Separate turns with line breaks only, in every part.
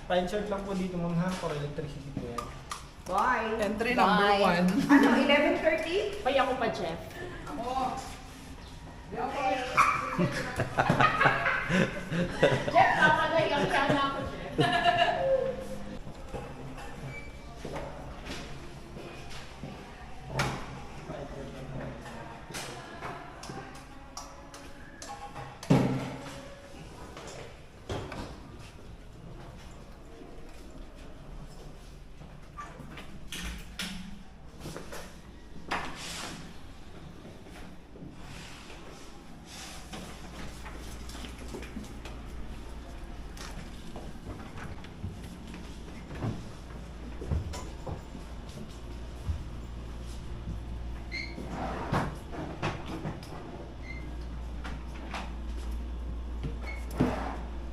Pa-insert lang po dito ma'am ha, for electricity po yan.
Bye!
Entry number 1.
Ano, 11:30?
Pay ako pa, Chef.
Ako. Okay.
Chef, papalayan siya na ako, Chef.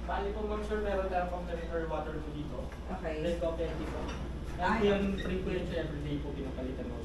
Bali po ma'am sir, meron tayong complementary water po dito.
Okay.
Then completely po. And yung free po yun siya everyday po pinapalitan mo.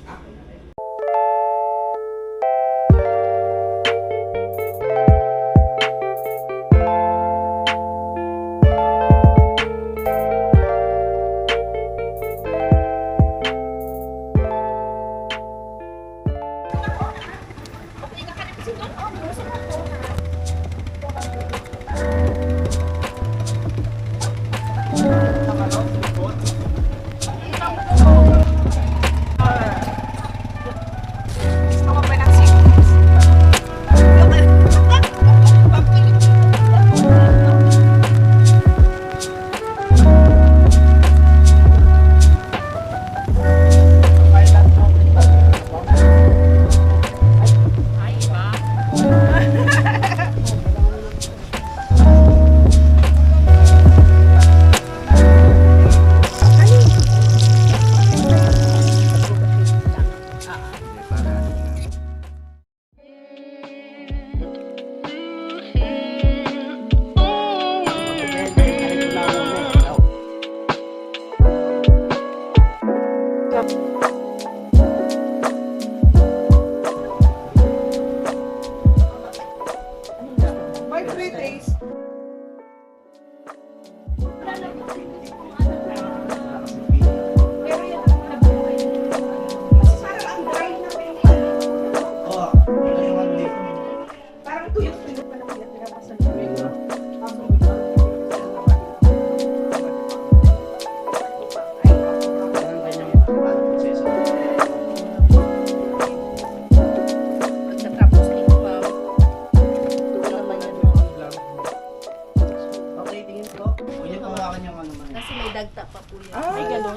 dagta pa po yan.
Ay,
ganun.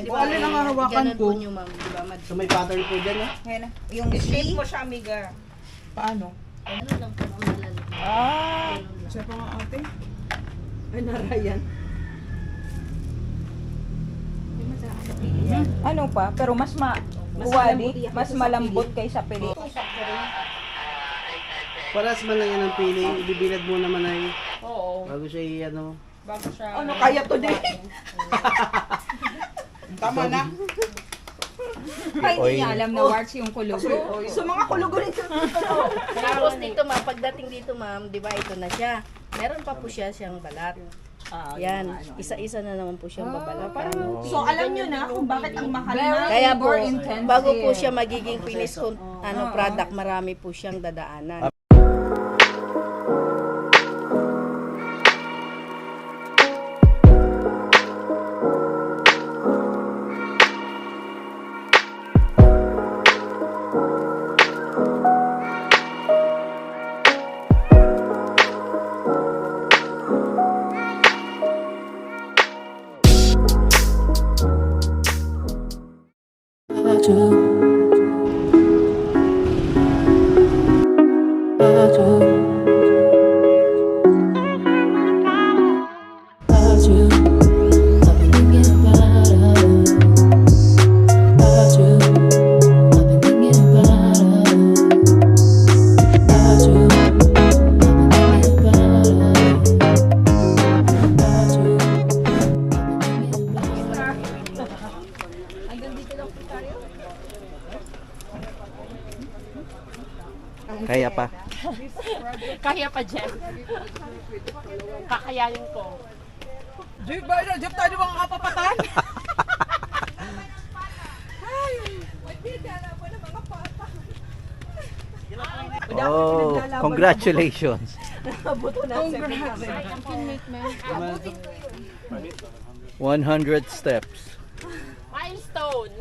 Wala nang hahawakan ko.
Ganun po nyo, ma'am. Di ba,
So may battery po dyan eh.
Ayan na. Yung shape mo siya, amiga.
Paano?
Ano lang po, ma'am.
Ah!
Ganun lang.
Siya pa nga ate.
Ay, narayan.
Ano pa? Pero mas mas malambot kaysa pili.
Paras man lang yan ang feeling. Ibibilad mo naman ay
Oo.
bago siya i-ano.
Bago siya.
Ano kaya to din?
Tama na.
Ay, hindi niya alam na warts yung kulugo.
So mga kulugo rin sa
Tapos dito ma'am, pagdating dito ma'am, di ba ito na siya. Meron pa po siyang balat. Yan, isa-isa na naman po siyang babalatan.
So alam nyo na kung bakit ang mahal na.
Kaya po,
Labor intensive.
bago po siya magiging finished product, marami po siyang dadaanan.
Kaya pa.
Kaya pa, Jeff. Kakayanin ko.
Jeff, ba na? Jeff, tayo mga kapapatan.
Oh, congratulations.
Congrats.
100 steps.
Milestone.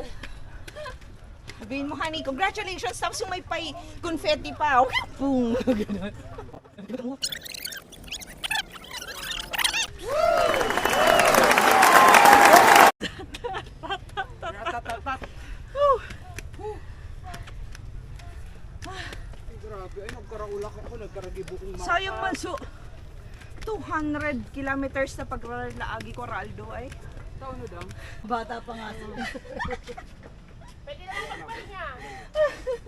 Sabihin mo, honey, congratulations. Tapos yung may confetti pa. Boom.
Grabe, ay nagkaraulak ako, nagkaragibukong
Sayang man so 200 kilometers na paglalagi ko Raldo ay.
taon na daw.
Bata pa nga.
Pwede na magpapal niya.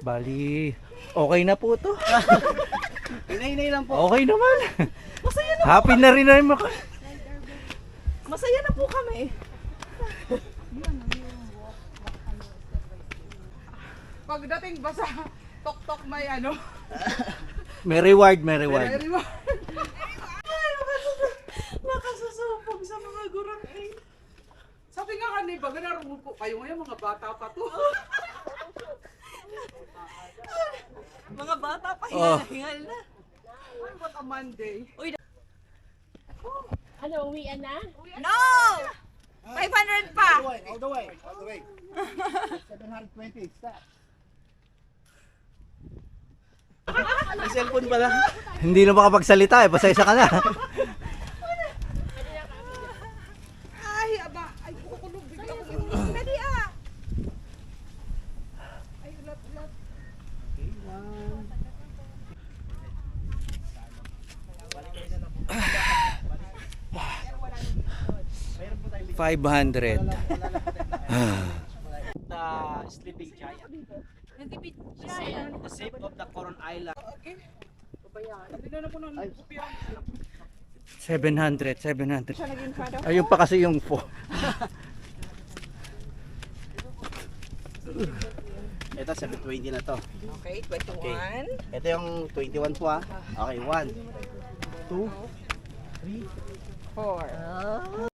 Bali, okay na po to. Hinay-hinay lang po. Okay naman.
Masaya na,
Happy na rin na yung
masaya na po kami.
Pagdating ba sa tok-tok may ano?
May reward, may reward.
Nakasusubog sa mga gurang eh.
Sabi nga kanina, ganaro po kayo ngayon, mga bata pa to.
Mga bata pa,
Oh.
hingal na.
Ay, what a Monday.
Ano, uwian na?
No! 500 pa!
All the way. 720 steps. May cellphone pala. Hindi na makapagsalita eh, pasensya ka na.
Ay, aba. Ay, kukulog. Bigla ko yung dali ah. Ay, ulat.
500.
The sleeping giant. The shape of the Coron Island.
Hindi na po nang kopya.
700. Ayun pa kasi yung 4. Ito 720 na to.
Okay, 21.
Ito yung 21 po ah. Okay, 1, 2, 3,
4.